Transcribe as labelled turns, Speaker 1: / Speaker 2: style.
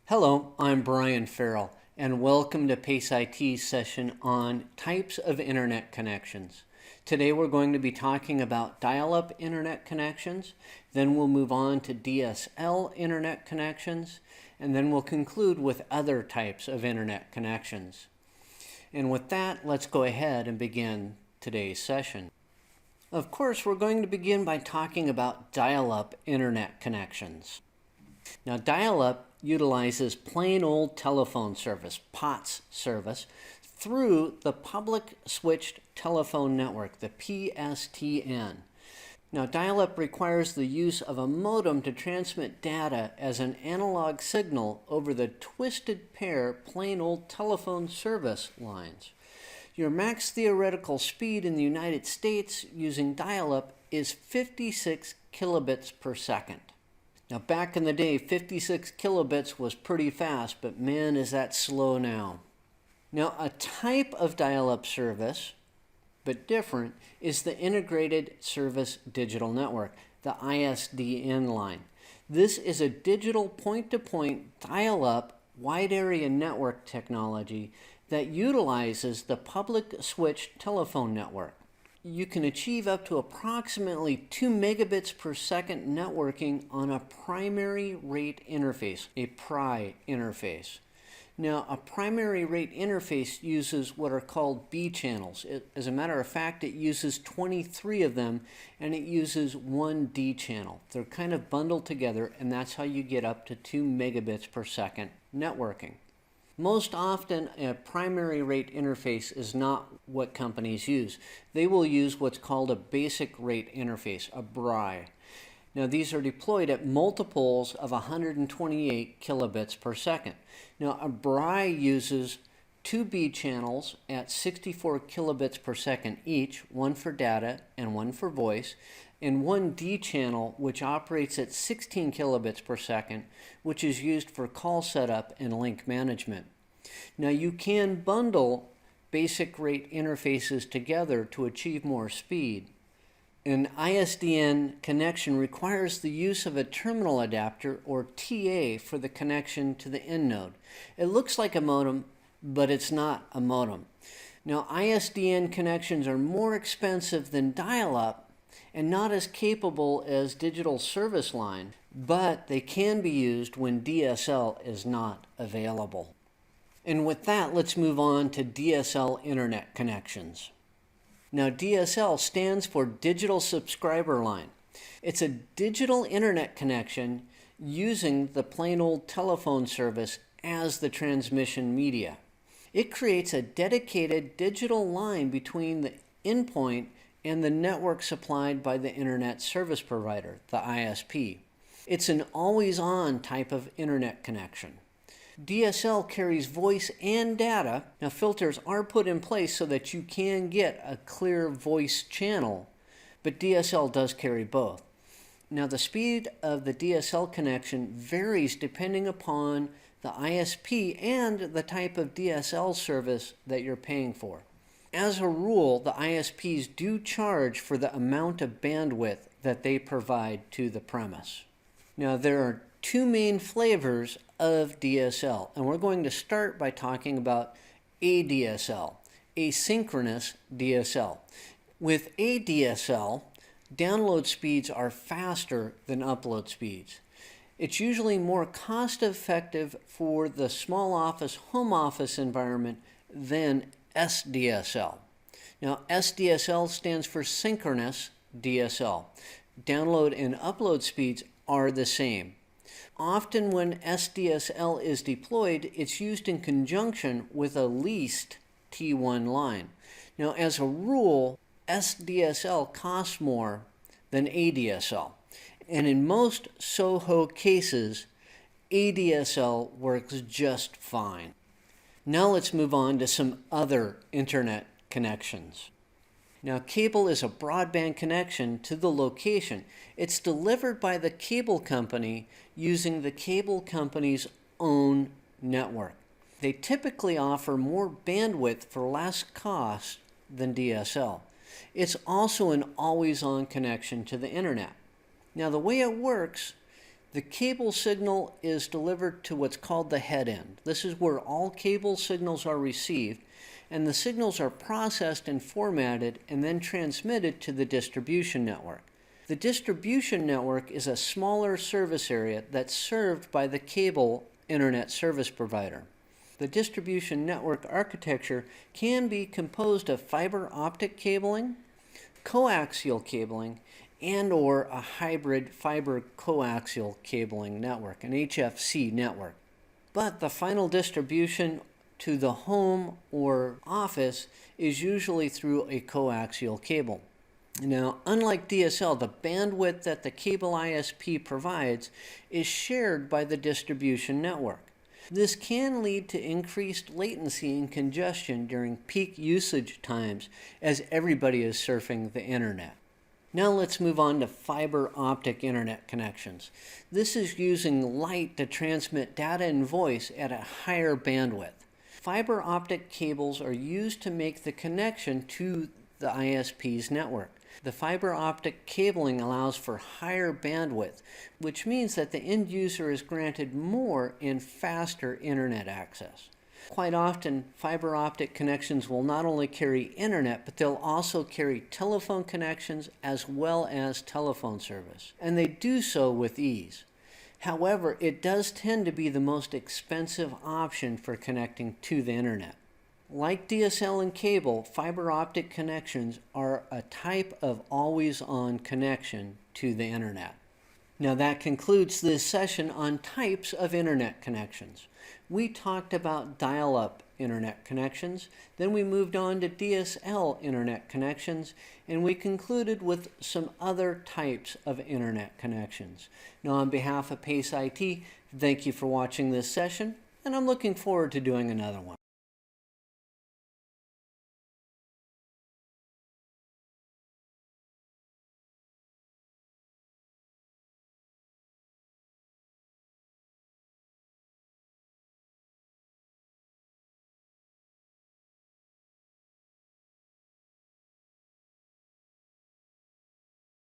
Speaker 1: Hello, I'm Brian Farrell, and welcome to PACE IT's session on types of internet connections. Today we're going to be talking about dial-up internet connections, then we'll move on to DSL internet connections, and then we'll conclude with other types of internet connections. And with that, let's go ahead and begin today's session. Of course, we're going to begin by talking about dial-up internet connections. Now, dial-up utilizes plain old telephone service, POTS service, through the Public Switched Telephone Network, the PSTN. Now, dial-up requires the use of a modem to transmit data as an analog signal over the twisted pair plain old telephone service lines. Your max theoretical speed in the United States using dial-up is 56 kilobits per second. Now, back in the day, 56 kilobits was pretty fast, but man, is that slow now. Now, a type of dial-up service, but different, is the Integrated Service Digital Network, the ISDN line. This is a digital point-to-point dial-up wide area network technology that utilizes the public switched telephone network. You can achieve up to approximately 2 megabits per second networking on a primary rate interface, a PRI interface. Now, a primary rate interface uses what are called B channels. As a matter of fact, it uses 23 of them, and it uses one D channel. They're kind of bundled together, and that's how you get up to 2 megabits per second networking. Most often, a primary rate interface is not what companies use. They will use what's called a basic rate interface, a BRI. Now, these are deployed at multiples of 128 kilobits per second. Now, a BRI uses two B channels at 64 kilobits per second each, one for data and one for voice, and one D channel which operates at 16 kilobits per second, which is used for call setup and link management. Now, you can bundle basic rate interfaces together to achieve more speed. An ISDN connection requires the use of a terminal adapter, or TA, for the connection to the end node. It looks like a modem, but it's not a modem. Now, ISDN connections are more expensive than dial-up and not as capable as digital service line, but they can be used when DSL is not available. And with that, let's move on to DSL internet connections. Now, DSL stands for Digital Subscriber Line. It's a digital internet connection using the plain old telephone service as the transmission media. It creates a dedicated digital line between the endpoint and the network supplied by the internet service provider, the ISP. It's an always-on type of internet connection. DSL carries voice and data. Now, filters are put in place so that you can get a clear voice channel, but DSL does carry both. Now, the speed of the DSL connection varies depending upon the ISP and the type of DSL service that you're paying for. As a rule, the ISPs do charge for the amount of bandwidth that they provide to the premise. Now, there are two main flavors of DSL, and we're going to start by talking about ADSL, asynchronous DSL. With ADSL, download speeds are faster than upload speeds. It's usually more cost-effective for the small office, home office environment than SDSL. Now, SDSL stands for synchronous DSL. Download and upload speeds are the same. Often when SDSL is deployed, it's used in conjunction with a leased T1 line. Now, as a rule, SDSL costs more than ADSL. And in most SOHO cases, ADSL works just fine. Now let's move on to some other internet connections. Now, cable is a broadband connection to the location. It's delivered by the cable company using the cable company's own network. They typically offer more bandwidth for less cost than DSL. It's also an always-on connection to the internet. Now, the way it works, The cable signal is delivered to what's called the head end. This is where all cable signals are received, and the signals are processed and formatted and then transmitted to the distribution network. The distribution network is a smaller service area that's served by the cable internet service provider. The distribution network architecture can be composed of fiber optic cabling, coaxial cabling, and/or a hybrid fiber coaxial cabling network, an HFC network. But the final distribution to the home or office is usually through a coaxial cable. Now, unlike DSL, the bandwidth that the cable ISP provides is shared by the distribution network. This can lead to increased latency and congestion during peak usage times as everybody is surfing the internet. Now let's move on to fiber optic internet connections. This is using light to transmit data and voice at a higher bandwidth. Fiber optic cables are used to make the connection to the ISP's network. The fiber optic cabling allows for higher bandwidth, which means that the end user is granted more and faster internet access. Quite often, fiber optic connections will not only carry internet, but they'll also carry telephone connections as well as telephone service, and they do so with ease. However, it does tend to be the most expensive option for connecting to the internet. Like DSL and cable, fiber optic connections are a type of always-on connection to the internet. Now that concludes this session on types of internet connections. We talked about dial-up internet connections, then we moved on to DSL internet connections, and we concluded with some other types of internet connections. Now on behalf of PACE IT, thank you for watching this session, and I'm looking forward to doing another one.